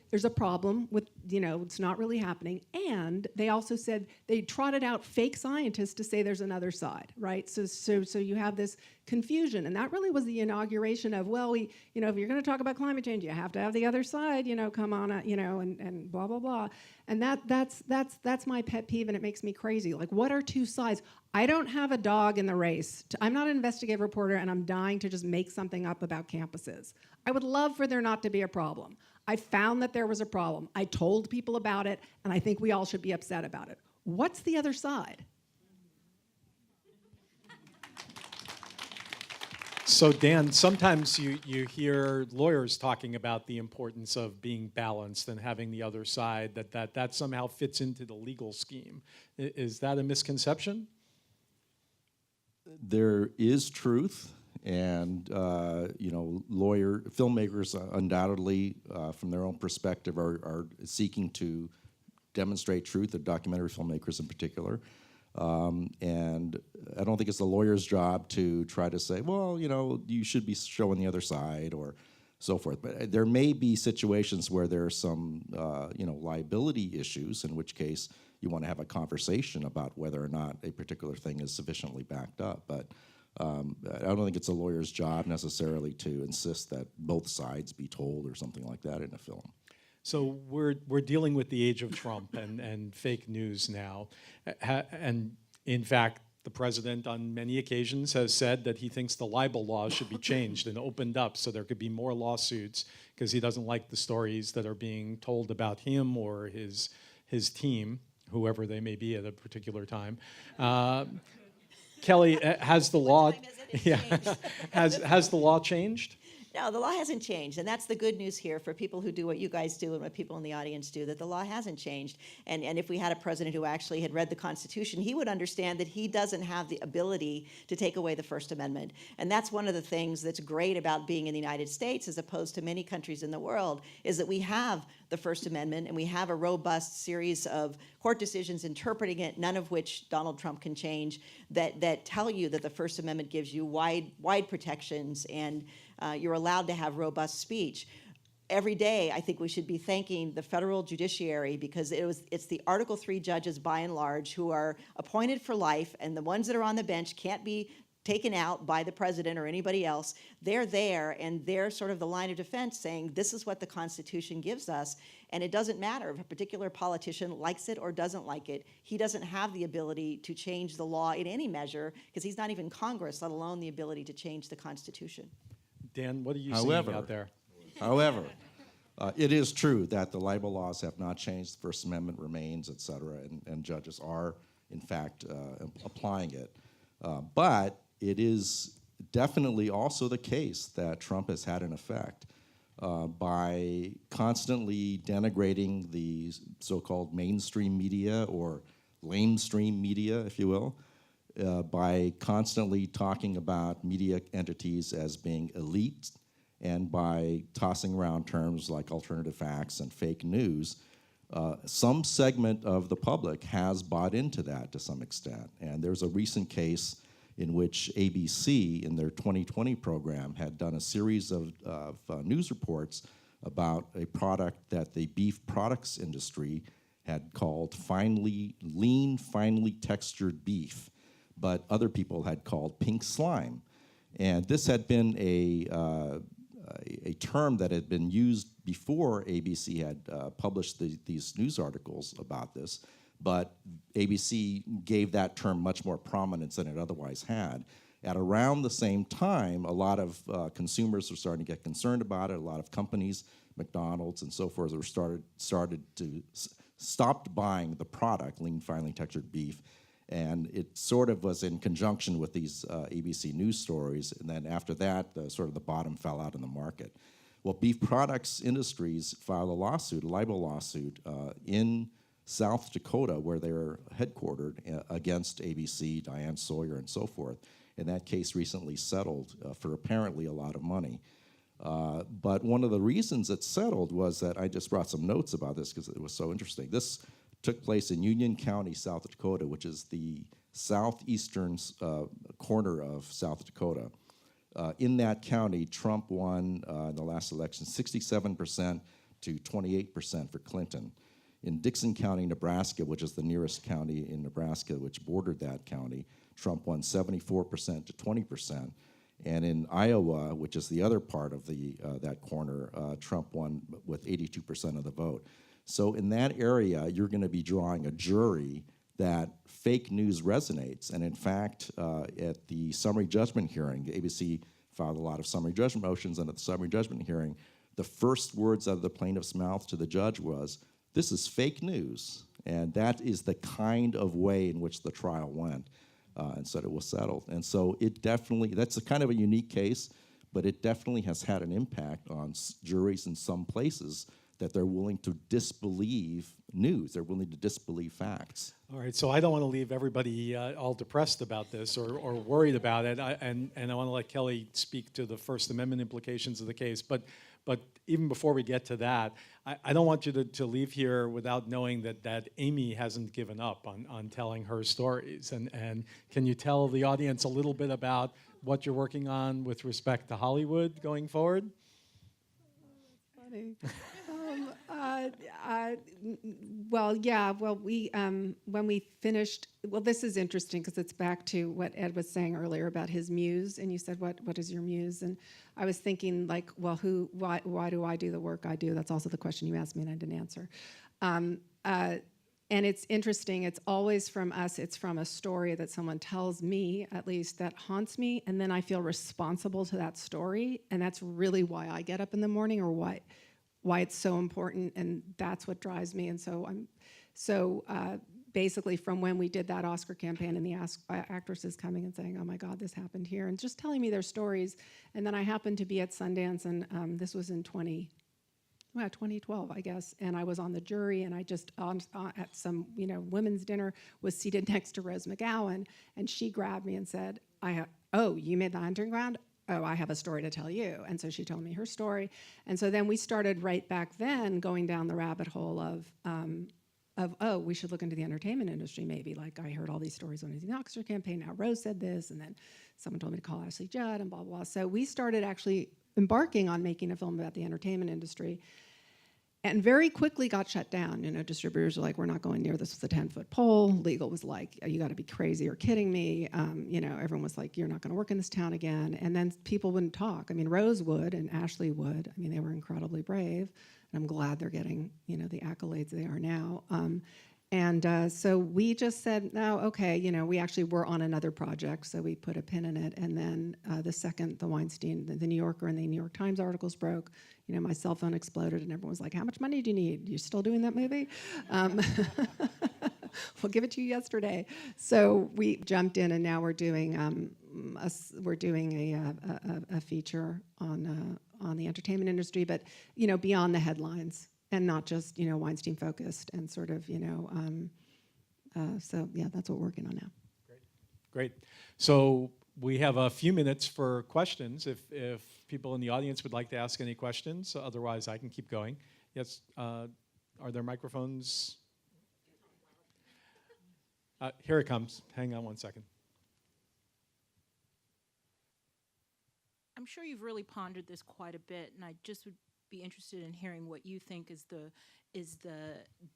there's a problem with, it's not really happening. And they also said they trotted out fake scientists to say there's another side, right? So you have this confusion. And that really was the inauguration of, well, if you're going to talk about climate change, you have to have the other side, come on, and blah, blah, blah. And that's my pet peeve, and it makes me crazy. Like, what are two sides? I don't have a dog in the race. I'm not an investigative reporter, and I'm dying to just make something up about campuses. I would love for there not to be a problem. I found that there was a problem. I told people about it, and I think we all should be upset about it. What's the other side? So Dan, sometimes you hear lawyers talking about the importance of being balanced and having the other side, that somehow fits into the legal scheme. Is that a misconception? There is truth, and filmmakers undoubtedly, from their own perspective, are seeking to demonstrate truth. The documentary filmmakers in particular. And I don't think it's the lawyer's job to try to say, well, you should be showing the other side or so forth. But there may be situations where there are some, liability issues, in which case you want to have a conversation about whether or not a particular thing is sufficiently backed up. But I don't think it's a lawyer's job necessarily to insist that both sides be told or something like that in a film. So we're dealing with the age of Trump and fake news now. And in fact, the president on many occasions has said that he thinks the libel laws should be changed and opened up so there could be more lawsuits because he doesn't like the stories that are being told about him or his team, whoever they may be at a particular time. Kelli, has the law has the law changed? No, the law hasn't changed, and that's the good news here for people who do what you guys do and what people in the audience do, that the law hasn't changed. And if we had a president who actually had read the Constitution, he would understand that he doesn't have the ability to take away the First Amendment. And that's one of the things that's great about being in the United States as opposed to many countries in the world, is that we have the First Amendment and we have a robust series of court decisions interpreting it, none of which Donald Trump can change, that tell you that the First Amendment gives you wide protections and you're allowed to have robust speech. Every day, I think we should be thanking the federal judiciary because it's the Article III judges, by and large, who are appointed for life, and the ones that are on the bench can't be taken out by the president or anybody else. They're there, and they're sort of the line of defense saying, this is what the Constitution gives us, and it doesn't matter if a particular politician likes it or doesn't like it. He doesn't have the ability to change the law in any measure because he's not even Congress, let alone the ability to change the Constitution. Dan, what are you seeing out there? However, it is true that the libel laws have not changed, the First Amendment remains, et cetera, and judges are, in fact, applying it. But it is definitely also the case that Trump has had an effect by constantly denigrating the so-called mainstream media or lamestream media, if you will, by constantly talking about media entities as being elite, and by tossing around terms like alternative facts and fake news. Some segment of the public has bought into that to some extent. And there's a recent case in which ABC, in their 2020 program, had done a series of news reports about a product that the beef products industry had called lean, finely textured beef, but other people had called pink slime. And this had been a term that had been used before ABC had published these news articles about this, but ABC gave that term much more prominence than it otherwise had. At around the same time, a lot of consumers were starting to get concerned about it. A lot of companies, McDonald's and so forth, stopped buying the product, lean, finely textured beef, and it sort of was in conjunction with these ABC news stories, and then after that, the bottom fell out in the market. Well, beef products industries filed a libel lawsuit in South Dakota, where they're headquartered, against ABC, Diane Sawyer, and so forth. And that case recently settled for apparently a lot of money. But one of the reasons it settled was that I just brought some notes about this because it was so interesting. This took place in Union County, South Dakota, which is the southeastern corner of South Dakota. In that county, Trump won in the last election 67% to 28% for Clinton. In Dixon County, Nebraska, which is the nearest county in Nebraska, which bordered that county, Trump won 74% to 20%. And in Iowa, which is the other part of that corner, Trump won with 82% of the vote. So in that area, you're going to be drawing a jury that fake news resonates. And in fact, at the summary judgment hearing, the ABC filed a lot of summary judgment motions, and at the summary judgment hearing, the first words out of the plaintiff's mouth to the judge was, "This is fake news." And that is the kind of way in which the trial went. And so it was settled. And so it definitely, that's a kind of a unique case, but it definitely has had an impact on juries in some places that they're willing to disbelieve news. They're willing to disbelieve facts. All right, so I don't want to leave everybody all depressed about this or worried about it, and I want to let Kelli speak to the First Amendment implications of the case. But even before we get to that, I don't want you to leave here without knowing that Amy hasn't given up on telling her stories. And can you tell the audience a little bit about what you're working on with respect to Hollywood going forward? Funny. We when we finished, this is interesting because it's back to what Ed was saying earlier about his muse, and you said, what is your muse? And I was thinking, like, well, why do I do the work I do? That's also the question you asked me and I didn't answer. And it's interesting, it's always from us, it's from a story that someone tells me, at least, that haunts me, and then I feel responsible to that story, and that's really why I get up in the morning, or why it's so important, and that's what drives me. And so basically from when we did that Oscar campaign and the actresses coming and saying, oh my God, this happened here, and just telling me their stories. And then I happened to be at Sundance, and this was in 2012, I guess, and I was on the jury, and I just at some women's dinner was seated next to Rose McGowan, and she grabbed me and said, "Oh, you made The Hunting Ground? Oh, I have a story to tell you." And so she told me her story, and so then we started right back then going down the rabbit hole of oh, we should look into the entertainment industry maybe. Like, I heard all these stories when I was in the Oscar campaign. Now Rose said this, and then someone told me to call Ashley Judd, and blah blah blah. So we started actually embarking on making a film about the entertainment industry. And very quickly got shut down. Distributors were like, we're not going near this with a 10-foot pole. Legal was like, you got to be crazy or kidding me. Everyone was like, you're not going to work in this town again. And then people wouldn't talk. I mean, Rose would and Ashley would. I mean, they were incredibly brave. And I'm glad they're getting, the accolades they are now. So we just said, no, okay, we actually were on another project, so we put a pin in it. And then the second the Weinstein, the New Yorker and the New York Times articles broke, my cell phone exploded, and everyone was like, how much money do you need? You still doing that movie? We'll give it to you yesterday. So we jumped in, and now we're doing a feature on the entertainment industry, but beyond the headlines. And not just, Weinstein focused, and sort of, so yeah, that's what we're working on now. Great. So we have a few minutes for questions. If people in the audience would like to ask any questions, otherwise I can keep going. Yes, are there microphones? Here it comes. Hang on one second. I'm sure you've really pondered this quite a bit, and I just would be interested in hearing what you think is the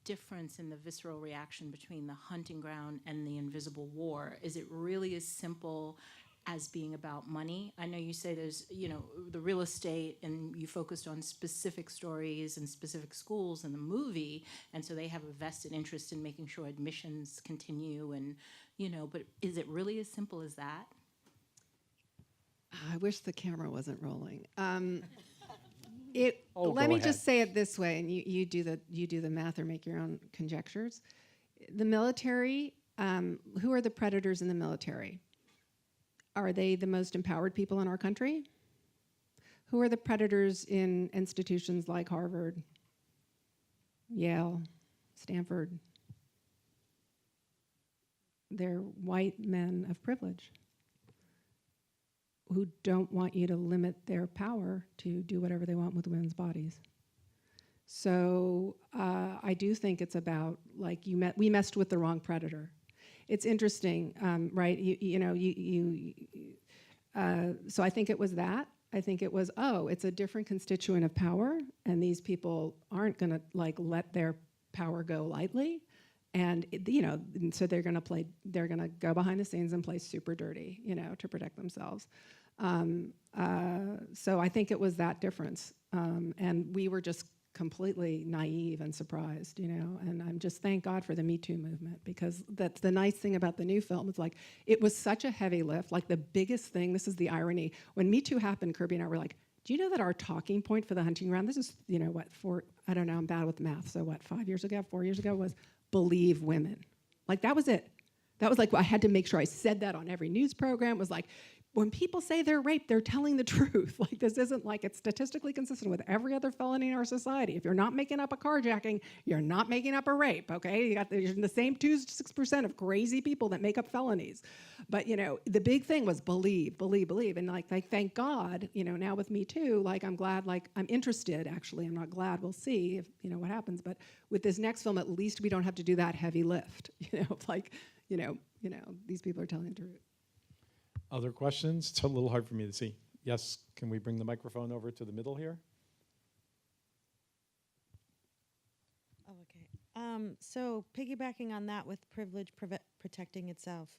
difference in the visceral reaction between The Hunting Ground and The Invisible War. Is it really as simple as being about money? I know you say there's, the real estate, and you focused on specific stories and specific schools in the movie, and so they have a vested interest in making sure admissions continue, and, but is it really as simple as that? I wish the camera wasn't rolling. Let me just say it this way, and you do the math or make your own conjectures. The military, who are the predators in the military? Are they the most empowered people in our country? Who are the predators in institutions like Harvard, Yale, Stanford, They're white men of privilege who don't want you to limit their power to do whatever they want with women's bodies. So I do think it's about, like, we messed with the wrong predator. It's interesting, right? So I think it was that. I think it was, it's a different constituent of power, and these people aren't going to let their power go lightly, and so they're going to go behind the scenes and play super dirty, to protect themselves. So I think it was that difference, and we were just completely naive and surprised, and I'm just thank God for the Me Too movement, because that's the nice thing about the new film. It's like, it was such a heavy lift. Like, the biggest thing, this is the irony, when Me Too happened, Kirby and I were like, do you know that our talking point for the hunting ground, this is, I don't know, I'm bad with math, so 4 years ago, was believe women. Like, that was it. That was like, I had to make sure I said that on every news program. It was like, when people say they're raped, they're telling the truth. Like, this isn't like, it's statistically consistent with every other felony in our society. If you're not making up a carjacking, you're not making up a rape, okay? You're the same 2 to 6% of crazy people that make up felonies. But, the big thing was believe. And like thank God, now with Me Too, I'm glad, I'm interested, actually. I'm not glad, we'll see if, what happens. But with this next film, at least we don't have to do that heavy lift. These people are telling the truth. Other questions? It's a little hard for me to see. Yes, can we bring the microphone over to the middle here? Oh, okay. So piggybacking on that with privilege protecting itself,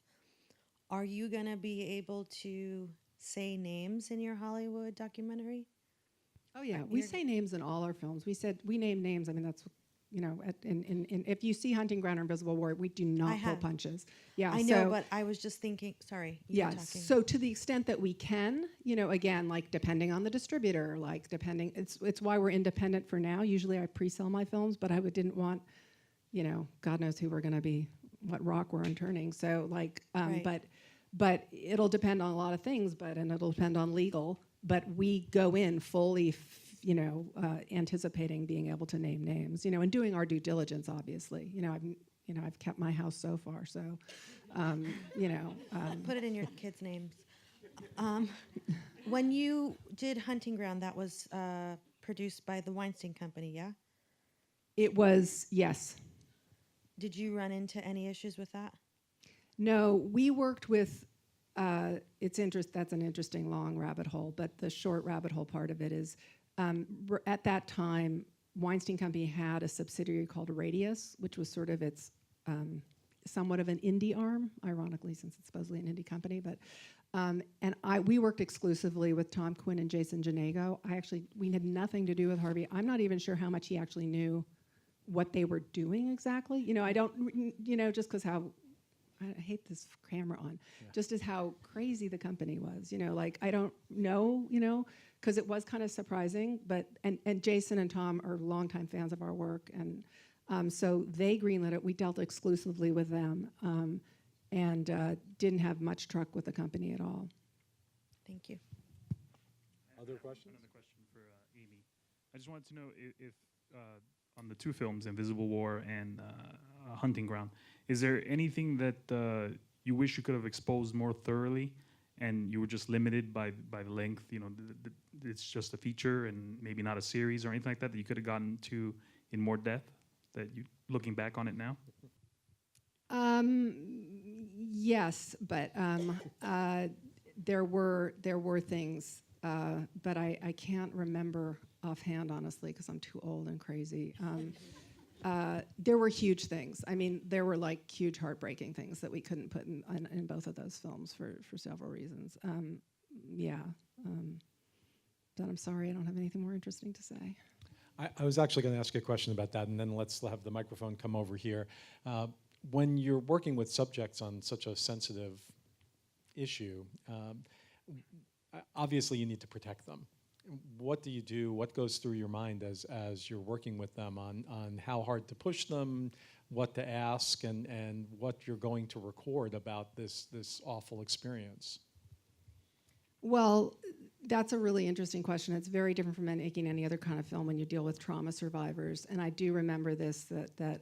are you going to be able to say names in your Hollywood documentary? Oh yeah, we say names in all our films. We name names. I mean, that's, if you see Hunting Ground or Invisible War, we do not pull punches. Yeah, I know, but I was just thinking, sorry. Yes, so to the extent that we can, again, depending on the distributor, it's why we're independent for now. Usually I pre-sell my films, but I didn't want, God knows who we're going to be, what rock we're unturning. So right. But it'll depend on a lot of things, and it'll depend on legal, but we go in fully anticipating being able to name names, and doing our due diligence, obviously. I've kept my house so far, so, Put it in your kids' names. When you did Hunting Ground, that was produced by the Weinstein Company, yeah? It was, yes. Did you run into any issues with that? No, we worked with, that's an interesting long rabbit hole, but the short rabbit hole part of it is, at that time, Weinstein Company had a subsidiary called Radius, which was sort of its somewhat of an indie arm, ironically, since it's supposedly an indie company. But we worked exclusively with Tom Quinn and Jason Janego. We had nothing to do with Harvey. I'm not even sure how much he actually knew what they were doing exactly. I don't, just because how, I hate this camera on, just as how crazy the company was. I don't know, because it was kind of surprising, but, and Jason and Tom are longtime fans of our work, and so they greenlit it. We dealt exclusively with them, and didn't have much truck with the company at all. Thank you. Other questions? Another question for Amy. I just wanted to know if on the 2 films, Invisible War and Hunting Ground, is there anything that you wish you could have exposed more thoroughly, and you were just limited by the length? It's just a feature and maybe not a series or anything like that you could have gotten to in more depth, that you, looking back on it now? Yes, but there were things, but I can't remember offhand, honestly, because I'm too old and crazy. There were huge things. I mean, there were huge heartbreaking things that we couldn't put in both of those films for several reasons. But I'm sorry, I don't have anything more interesting to say. I was actually going to ask you a question about that, and then let's have the microphone come over here. When you're working with subjects on such a sensitive issue, obviously you need to protect them. What do you do? What goes through your mind as you're working with them on how hard to push them, what to ask, and what you're going to record about this awful experience? Well, that's a really interesting question. It's very different from making any other kind of film when you deal with trauma survivors. And I do remember this, that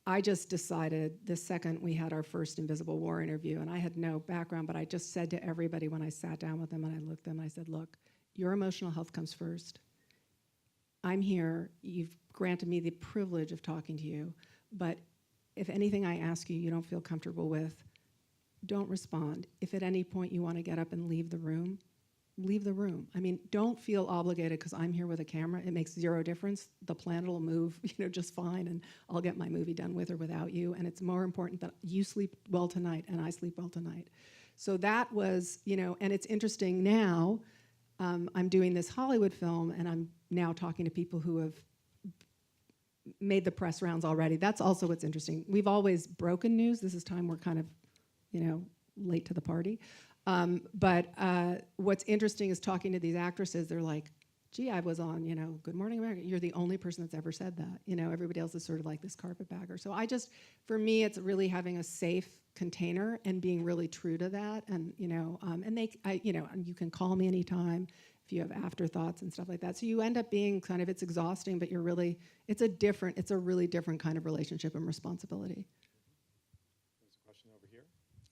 I just decided the second we had our first Invisible War interview, and I had no background, but I just said to everybody when I sat down with them and I looked at them, I said, look, your emotional health comes first. I'm here, you've granted me the privilege of talking to you, but if anything I ask you don't feel comfortable with, don't respond. If at any point you want to get up and leave the room, leave the room. I mean, don't feel obligated because I'm here with a camera. It makes zero difference. The planet will move, just fine, and I'll get my movie done with or without you. And it's more important that you sleep well tonight and I sleep well tonight. So that was, and it's interesting now. I'm doing this Hollywood film, and I'm now talking to people who have made the press rounds already. That's also what's interesting. We've always broken news. This is time we're kind of, late to the party. But what's interesting is talking to these actresses. They're like, gee, I was on, Good Morning America. You're the only person that's ever said that. Everybody else is sort of like this carpetbagger. So for me, it's really having a safe container and being really true to that. And, and you can call me anytime if you have afterthoughts and stuff like that. So you end up being it's exhausting, but it's a really different kind of relationship and responsibility.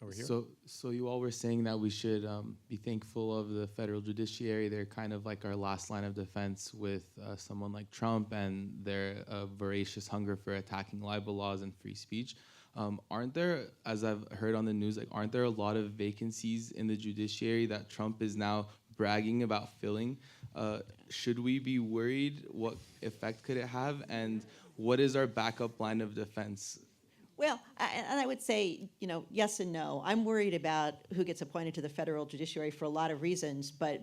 Over here. So you all were saying that we should be thankful of the federal judiciary. They're kind of like our last line of defense with someone like Trump and their voracious hunger for attacking libel laws and free speech. Aren't there, as I've heard on the news, aren't there a lot of vacancies in the judiciary that Trump is now bragging about filling? Should we be worried? What effect could it have? And what is our backup line of defense? Well, and I would say, yes and no. I'm worried about who gets appointed to the federal judiciary for a lot of reasons, but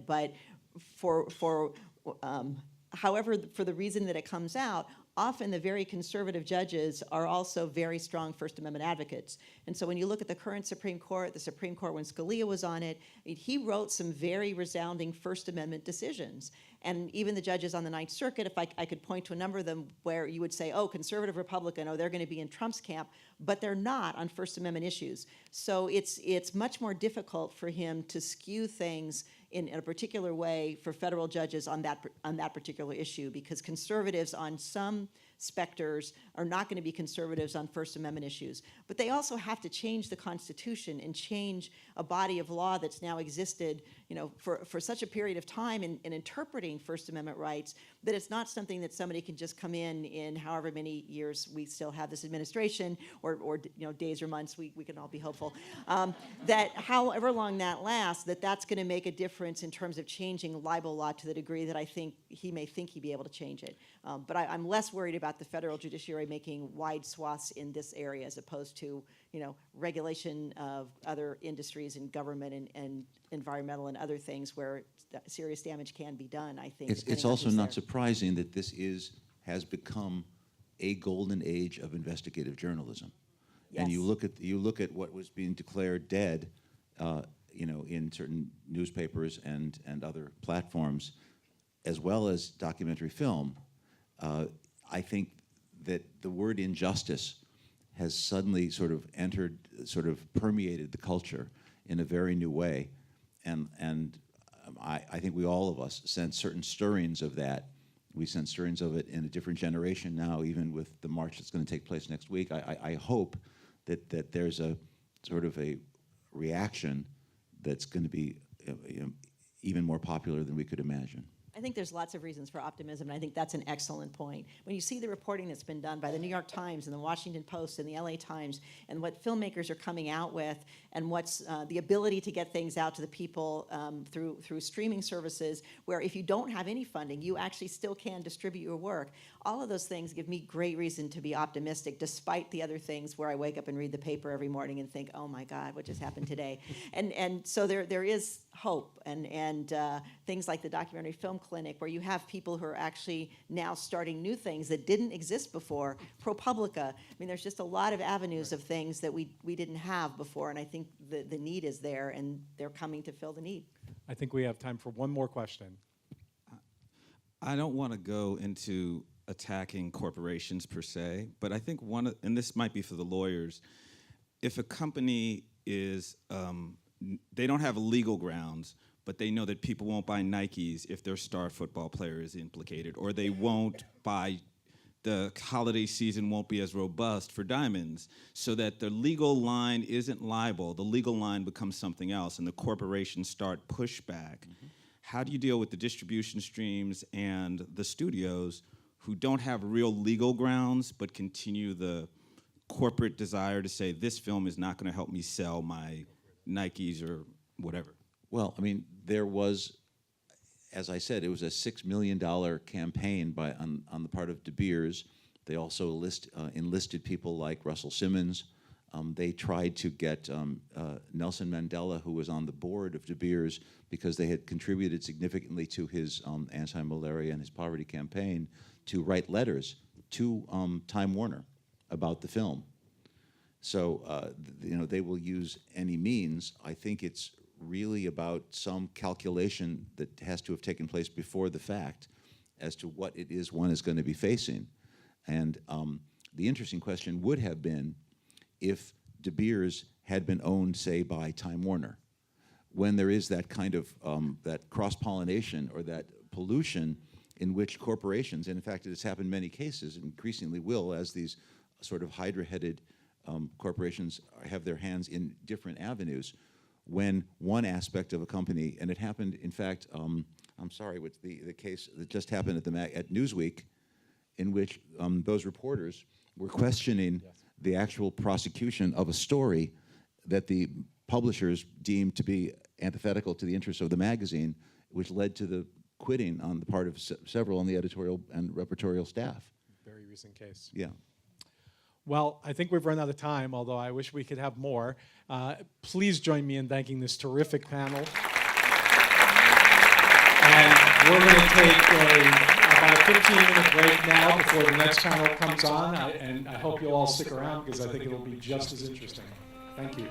however, for the reason that it comes out, often the very conservative judges are also very strong First Amendment advocates. And so when you look at the current Supreme Court, the Supreme Court when Scalia was on it, he wrote some very resounding First Amendment decisions. And even the judges on the Ninth Circuit, if I could point to a number of them where you would say, oh, conservative Republican, oh, they're going to be in Trump's camp, but they're not on First Amendment issues. So it's much more difficult for him to skew things in a particular way for federal judges on that particular issue, because conservatives on some specters are not going to be conservatives on First Amendment issues. But they also have to change the Constitution and change a body of law that's now existed, for such a period of time in interpreting First Amendment rights, that it's not something that somebody can just come in however many years we still have this administration, or days or months, we can all be hopeful, that however long that lasts, that's going to make a difference in terms of changing libel law to the degree that I think he may think he'd be able to change it. But I'm less worried about the federal judiciary making wide swaths in this area as opposed to, regulation of other industries and government and environmental and other things where serious damage can be done, I think. It's also not surprising that this has become a golden age of investigative journalism. Yes. And you look at what was being declared dead, in certain newspapers and other platforms, as well as documentary film. I think that the word injustice has suddenly sort of permeated the culture in a very new way. And I think all of us sense certain stirrings of that. We sense stirrings of it in a different generation now, even with the march that's going to take place next week. I hope that there's a sort of a reaction that's going to be even more popular than we could imagine. I think there's lots of reasons for optimism, and I think that's an excellent point. When you see the reporting that's been done by the New York Times and the Washington Post and the LA Times, and what filmmakers are coming out with, and what's the ability to get things out to the people through streaming services, where if you don't have any funding, you actually still can distribute your work. All of those things give me great reason to be optimistic, despite the other things where I wake up and read the paper every morning and think, oh my God, what just happened today? And so there is hope, and things like the documentary film clinic, where you have people who are actually now starting new things that didn't exist before. ProPublica. I mean, there's just a lot of avenues of things that we didn't have before, and I think the need is there, and they're coming to fill the need. I think we have time for one more question. I don't want to go into attacking corporations per se, but I think and this might be for the lawyers, if a company is, they don't have legal grounds, but they know that people won't buy Nikes if their star football player is implicated, or they won't buy the holiday season won't be as robust for diamonds, so that the legal line isn't libel. The legal line becomes something else, and the corporations start pushback. How do you deal with the distribution streams and the studios who don't have real legal grounds but continue the corporate desire to say, this film is not going to help me sell my Nikes or whatever? Well, I mean, there was, as I said, it was a $6 million campaign on the part of De Beers. They also enlisted people like Russell Simmons. They tried to get Nelson Mandela, who was on the board of De Beers, because they had contributed significantly to his anti-malaria and his poverty campaign, to write letters to Time Warner about the film. So, they will use any means. I think it's really about some calculation that has to have taken place before the fact as to what it is one is going to be facing. And the interesting question would have been if De Beers had been owned, say, by Time Warner, when there is that kind of that cross-pollination or that pollution in which corporations, and in fact it has happened in many cases, increasingly will, as these sort of hydra-headed corporations have their hands in different avenues, when one aspect of a company, and it happened, in fact, I'm sorry, what's the case that just happened at Newsweek, in which those reporters were questioning the actual prosecution of a story that the publishers deemed to be antithetical to the interests of the magazine, which led to the quitting on the part of several on the editorial and repertorial staff. Very recent case. Yeah. Well, I think we've run out of time, although I wish we could have more. Please join me in thanking this terrific panel. And we're going to take about a 15-minute break now before the next panel comes on. And I hope you'll all stick around because I think it'll be just as interesting. Thank you.